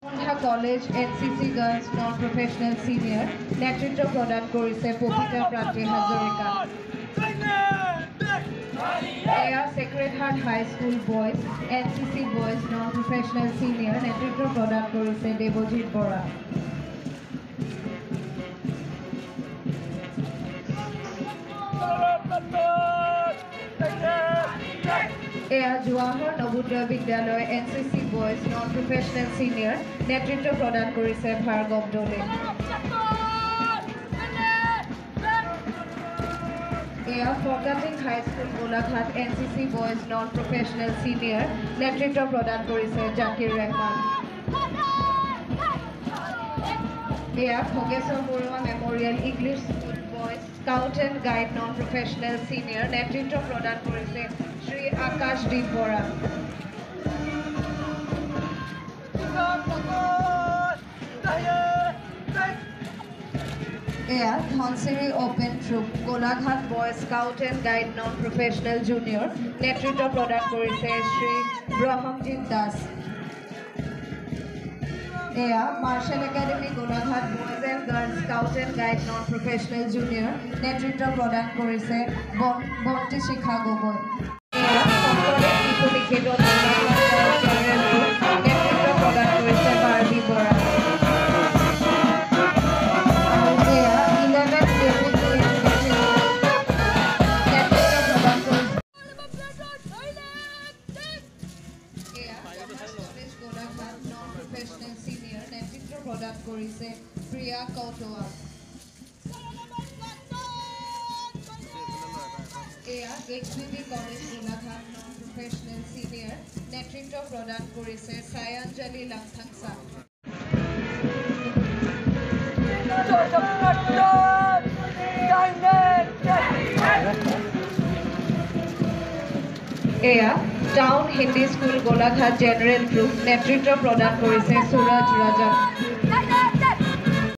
Sandhya College NCC Girls Non-Professional Senior নেতৃত্ব প্ৰদান কৰিছে পবিতা প্ৰান্তি হাজৰিকা। এয়া Sacred Heart High School Boys NCC Boys Non-Professional Senior নেতৃত্ব প্ৰদান কৰিছে দেৱজিৎ বৰা। এয়া জৱাহৰ নবোদয় বিদ্যালয় NCC Boys Non-Professional Senior নেতৃত্ব প্ৰদান কৰিছে ভাৰ্গৱ দলে। এয়া Forgating High School Golaghat NCC Boys Non-Professional Senior নেতৃত্ব প্ৰদান কৰিছে জাকিৰ ৰেহমান। এয়া Bhogeswar Baruah memorial English school boys scout and guide Non-Professional Senior নেতৃত্ব প্ৰদান কৰিছে শ্ৰী আকাশদ্বীপ বৰা। এয়া Dhansiri open troop Golaghat boys scout and guide Non-Professional Junior নেতৃত্ব প্ৰদান কৰিছে শ্ৰী ব্ৰহ্মজিৎ দাস। এয়া marshall academy Golaghat boys and girls scout and guide Non-Professional Junior নেতৃত্ব প্ৰদান কৰিছে বন্তি শিখা গগৈ। এয়া শংকৰদেৱ শিশু নিকেতন নেতৃত্ব প্ৰদান কৰিছে বাৰ্বী বৰা। Non-Professional Senior নেতৃত্ব প্ৰদান কৰিছে প্ৰিয়া কৌটোৱা। এয়া HBB college Golaghat Non-Professional Senior নেতৃত্ব প্ৰদান কৰিছে সায়াঞ্জলি লাংথাংছা। এয়া town Hindi school Golaghat general group নেতৃত্ব প্ৰদান কৰিছে সুৰজ ৰাজা।